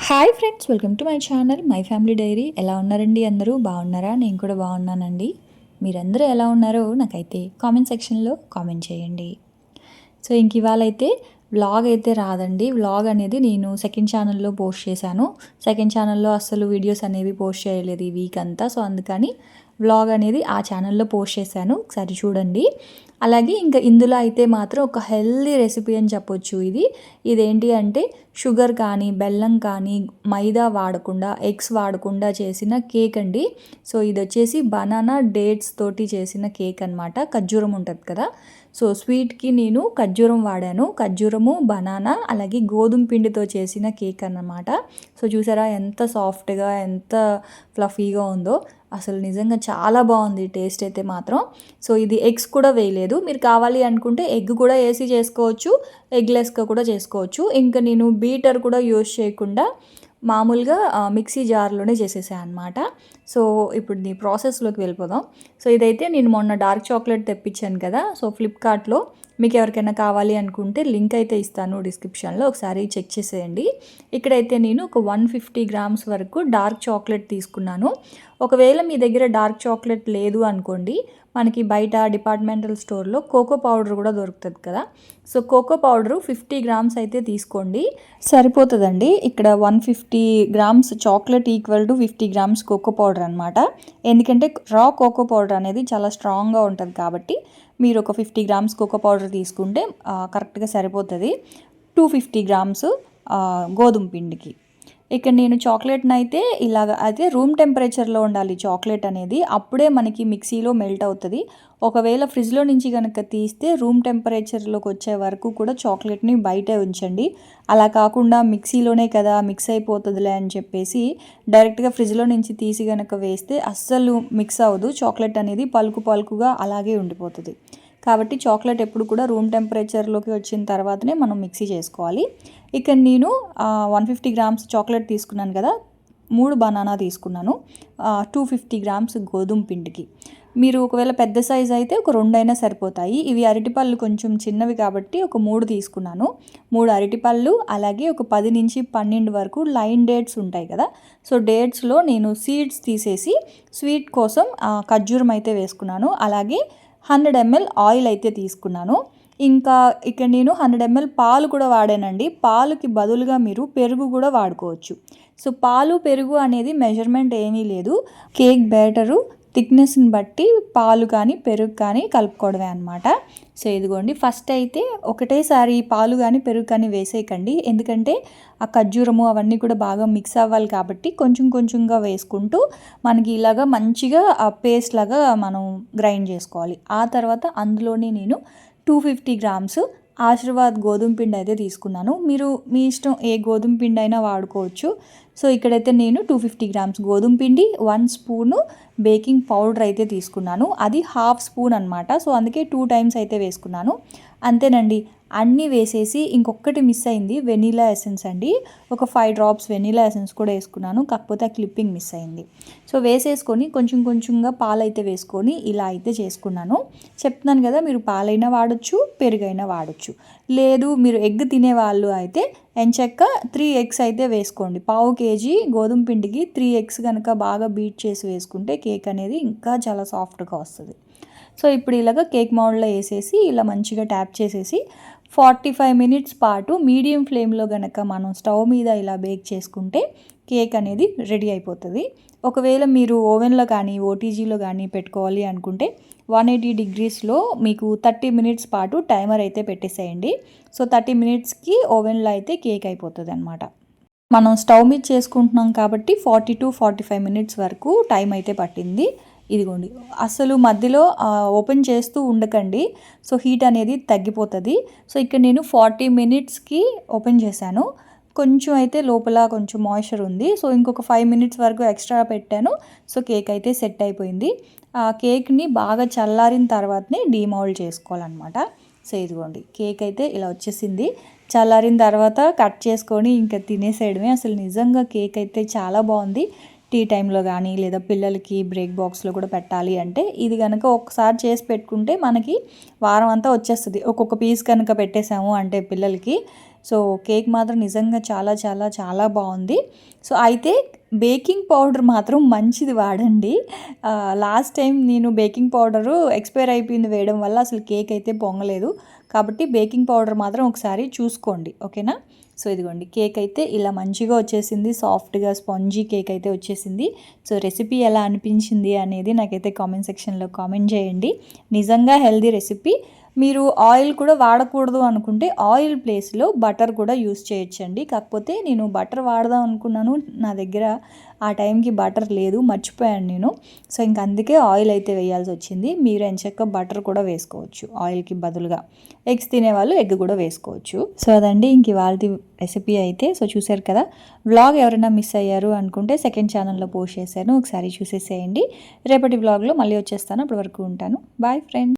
Hi friends, welcome to my channel my family dairy. ఎలా ఉన్నారండి? అందరూ బాగున్నారా? నేను కూడా బాగున్నానండి. మీరందరూ ఎలా ఉన్నారో నాకైతే కామెంట్ సెక్షన్లో కామెంట్ చేయండి. సో ఇంక ఇవాళ అయితే వ్లాగ్ అయితే రాదండి. వ్లాగ్ అనేది నేను సెకండ్ ఛానల్లో పోస్ట్ చేశాను. సెకండ్ ఛానల్లో అస్సలు వీడియోస్ అనేవి పోస్ట్ చేయలేదు ఈ వీక్ అంతా. సో అందుకని వ్లాగ్ అనేది ఆ ఛానల్లో పోస్ట్ చేశాను, ఒకసారి చూడండి. అలాగే ఇంకా ఇందులో అయితే మాత్రం ఒక హెల్దీ రెసిపీ అని చెప్పొచ్చు. ఇదేంటి అంటే షుగర్ కానీ బెల్లం కానీ మైదా వాడకుండా ఎగ్స్ వాడకుండా చేసిన కేక్ అండి. సో ఇది వచ్చేసి బనానా డేట్స్ తోటి చేసిన కేక్ అనమాట. ఖర్జూరం ఉంటుంది కదా, సో స్వీట్కి నేను ఖర్జూరం వాడాను. ఖర్జూరము, బనానా, అలాగే గోధుమ పిండితో చేసిన కేక్ అన్నమాట. సో చూసారా ఎంత సాఫ్ట్గా, ఎంత ఫ్లఫీగా ఉందో. అసలు నిజంగా చాలా బాగుంది టేస్ట్ అయితే మాత్రం. సో ఇది ఎగ్స్ కూడా వేయలేదు. మీరు కావాలి అనుకుంటే ఎగ్ కూడా వేసి చేసుకోవచ్చు, ఎగ్లెస్గా కూడా చేసుకోవచ్చు. ఇంకా నేను బీటర్ కూడా యూజ్ చేయకుండా మామూలుగా మిక్సీ జార్లోనే చేసేసాను అనమాట. సో ఇప్పుడు ఈ ప్రాసెస్లోకి వెళ్ళిపోదాం. సో ఇదైతే నేను మొన్న డార్క్ చాక్లెట్ తెప్పించాను కదా, సో ఫ్లిప్కార్ట్లో మీకు ఎవరికైనా కావాలి అనుకుంటే లింక్ అయితే ఇస్తాను డిస్క్రిప్షన్లో, ఒకసారి చెక్ చేసేయండి. ఇక్కడైతే నేను ఒక 150 గ్రామ్స్ వరకు డార్క్ చాక్లెట్ తీసుకున్నాను. ఒకవేళ మీ దగ్గర డార్క్ చాక్లెట్ లేదు అనుకోండి, మనకి బయట డిపార్ట్మెంటల్ స్టోర్లో కోకో పౌడర్ కూడా దొరుకుతుంది కదా, సో కోకో పౌడరు 50 గ్రామ్స్ అయితే తీసుకోండి, సరిపోతుందండి. ఇక్కడ 150 grams chocolate equal to 50 grams cocoa powder అనమాట. ఎందుకంటే రా కోకో పౌడర్ అనేది చాలా స్ట్రాంగ్గా ఉంటుంది కాబట్టి మీరు ఒక 50 గ్రామ్స్ కోకో పౌడర్ తీసుకుంటే కరెక్ట్గా సరిపోతుంది 250 గ్రామ్స్ గోధుమ పిండికి. ఇక్కడ నేను చాక్లెట్ని అయితే ఇలాగ అయితే రూమ్ టెంపరేచర్లో ఉండాలి చాక్లెట్ అనేది, అప్పుడే మనకి మిక్సీలో మెల్ట్ అవుతుంది. ఒకవేళ ఫ్రిడ్జ్లో నుంచి కనుక తీస్తే రూమ్ టెంపరేచర్లోకి వచ్చే వరకు కూడా చాక్లెట్ని బయటే ఉంచండి. అలా కాకుండా మిక్సీలోనే కదా మిక్స్ అయిపోతుందిలే అని చెప్పేసి డైరెక్ట్గా ఫ్రిడ్జ్లో నుంచి తీసి కనుక వేస్తే అస్సలు మిక్స్ అవ్వదు. చాక్లెట్ అనేది పలుకు పలుకుగా అలాగే ఉండిపోతుంది. కాబట్టి చాక్లెట్ ఎప్పుడు కూడా రూమ్ టెంపరేచర్లోకి వచ్చిన తర్వాతనే మనం మిక్సీ చేసుకోవాలి. ఇక నేను 150 గ్రామ్స్ చాక్లెట్ తీసుకున్నాను కదా, 3 బనానా తీసుకున్నాను, 250 గ్రామ్స్ గోధుమ పిండికి. మీరు ఒకవేళ పెద్ద సైజ్ అయితే ఒక 2 అయినా సరిపోతాయి. ఇవి అరటిపళ్ళు కొంచెం చిన్నవి కాబట్టి ఒక 3 తీసుకున్నాను. 3 అరటిపళ్ళు, అలాగే ఒక 10 నుంచి 12 వరకు లైన్ డేట్స్ ఉంటాయి కదా, సో డేట్స్లో నేను సీడ్స్ తీసేసి స్వీట్ కోసం ఖర్జూరం అయితే వేసుకున్నాను. అలాగే 100 ml ఆయిల్ అయితే తీసుకున్నాను. ఇంకా ఇక్కడ నేను 100 ml పాలు కూడా వాడానండి. పాలుకి బదులుగా మీరు పెరుగు కూడా వాడుకోవచ్చు. సో పాలు పెరుగు అనేది మెజర్మెంట్ ఏమీ లేదు, కేక్ బ్యాటరు థిక్నెస్ని బట్టి పాలు కానీ పెరుగు కానీ కలుపుకోవడమే అనమాట. సో ఇదిగోండి, ఫస్ట్ అయితే ఒకటేసారి పాలు కానీ పెరుగు కానీ వేసేయకండి, ఎందుకంటే ఆ ఖర్జూరము అవన్నీ కూడా బాగా మిక్స్ అవ్వాలి కాబట్టి కొంచెం కొంచెంగా వేసుకుంటూ మనకి ఇలాగా మంచిగా ఆ పేస్ట్ లాగా మనం గ్రైండ్ చేసుకోవాలి. ఆ తర్వాత అందులోనే నేను 250 గ్రామ్స్ ఆశీర్వాద్ గోధుమ పిండి అయితే తీసుకున్నాను. మీరు మీ ఇష్టం ఏ గోధుమ పిండి అయినా వాడుకోవచ్చు. సో ఇక్కడైతే నేను 250 గ్రామ్స్ గోధుమ పిండి, 1 స్పూను బేకింగ్ పౌడర్ అయితే తీసుకున్నాను. అది 1/2 స్పూన్ అనమాట. సో అందుకే 2 టైమ్స్ అయితే వేసుకున్నాను. అంతేనండి, అన్నీ వేసేసి ఇంకొకటి మిస్ అయింది, వెనీలా ఎసెన్స్ అండి. ఒక 5 డ్రాప్స్ వెనీలా ఎసెన్స్ కూడా వేసుకున్నాను, కాకపోతే ఆ క్లిప్పింగ్ మిస్ అయింది. సో వేసేసుకొని కొంచెం కొంచెంగా పాలైతే వేసుకొని ఇలా అయితే చేసుకున్నాను. చెప్తున్నాను కదా, మీరు పాలైనా వాడచ్చు, పెరుగైనా వాడచ్చు. లేదు మీరు ఎగ్ తినేవాళ్ళు అయితే ఎంచక్క 3 ఎగ్స్ అయితే వేసుకోండి. 1/2 kg గోధుమ పిండికి 3 ఎగ్స్ కనుక బాగా బీట్ చేసి వేసుకుంటే కేక్ అనేది ఇంకా చాలా సాఫ్ట్గా వస్తుంది. సో ఇప్పుడు ఇలాగ కేక్ మౌల్డ్లో వేసేసి ఇలా మంచిగా ట్యాప్ చేసేసి 45 మినిట్స్ పాటు మీడియం ఫ్లేమ్లో కనుక మనం స్టవ్ మీద ఇలా బేక్ చేసుకుంటే కేక్ అనేది రెడీ అయిపోతుంది. ఒకవేళ మీరు ఓవెన్లో కానీ ఓటీజీలో కానీ పెట్టుకోవాలి అనుకుంటే 180 డిగ్రీస్లో మీకు 30 మినిట్స్ పాటు టైమర్ అయితే పెట్టేసేయండి. సో 30 మినిట్స్కి ఓవెన్లో అయితే కేక్ అయిపోతుంది అనమాట. మనం స్టవ్ మీద చేసుకుంటున్నాం కాబట్టి 40 to 45 మినిట్స్ వరకు టైం అయితే పట్టింది. ఇదిగోండి, అసలు మధ్యలో ఓపెన్ చేస్తూ ఉండకండి, సో హీట్ అనేది తగ్గిపోతుంది. సో ఇక్కడ నేను 40 మినిట్స్కి ఓపెన్ చేశాను. కొంచెం అయితే లోపల కొంచెం మాయిశ్చర్ ఉంది. సో ఇంకొక 5 మినిట్స్ వరకు ఎక్స్ట్రా పెట్టాను. సో కేక్ అయితే సెట్ అయిపోయింది. ఆ కేక్ని బాగా చల్లారిన తర్వాతనే డీమౌల్డ్ చేసుకోవాలన్నమాట. సో ఇదిగోండి, కేక్ అయితే ఇలా వచ్చేసింది. చల్లారిన తర్వాత కట్ చేసుకొని ఇంకా తినేసేయడమే. అసలు నిజంగా కేక్ అయితే చాలా బాగుంది. టీ టైంలో కానీ లేదా పిల్లలకి బ్రేక్ బాక్స్లో కూడా పెట్టాలి అంటే ఇది కనుక ఒకసారి చేసి పెట్టుకుంటే మనకి వారం అంతా వచ్చేస్తుంది. ఒక్కొక్క పీస్ కనుక పెట్టేసాము అంటే పిల్లలకి సో కేక్ మాత్రం నిజంగా చాలా చాలా చాలా బాగుంది. సో అయితే బేకింగ్ పౌడర్ మాత్రం మంచిది వాడండి. లాస్ట్ టైం నేను బేకింగ్ పౌడరు ఎక్స్పైర్ అయిపోయింది వేయడం వల్ల అసలు కేక్ అయితే పొంగలేదు. కాబట్టి బేకింగ్ పౌడర్ మాత్రం ఒకసారి చూసుకోండి, ఓకేనా. సో ఇదిగోండి కేక్ అయితే ఇలా మంచిగా వచ్చేసింది, సాఫ్ట్గా స్పాంజీ కేక్ అయితే వచ్చేసింది. సో రెసిపీ ఎలా అనిపించింది అనేది నాకైతే కామెంట్ సెక్షన్లో కామెంట్ చేయండి. నిజంగా హెల్దీ రెసిపీ. మీరు ఆయిల్ కూడా వాడకూడదు అనుకుంటే ఆయిల్ ప్లేస్లో బటర్ కూడా యూస్ చేయొచ్చండి. కాకపోతే నేను బటర్ వాడదాం అనుకున్నాను, నా దగ్గర ఆ టైంకి బటర్ లేదు, మర్చిపోయాను నేను. సో ఇంక అందుకే ఆయిల్ అయితే వేయాల్సి వచ్చింది. మీరు ఎంచక్క బటర్ కూడా వేసుకోవచ్చు ఆయిల్కి బదులుగా. ఎగ్స్ తినేవాళ్ళు ఎగ్ కూడా వేసుకోవచ్చు. సో అదండి ఇంక ఇవాళ రెసిపీ అయితే. సో చూసారు కదా, వ్లాగ్ ఎవరైనా మిస్ అయ్యారు అనుకుంటే సెకండ్ ఛానల్లో పోస్ట్ చేశాను, ఒకసారి చూసేసేయండి. రేపటి వ్లాగ్లో మళ్ళీ వచ్చేస్తాను, అప్పటి వరకు ఉంటాను. Bye friends.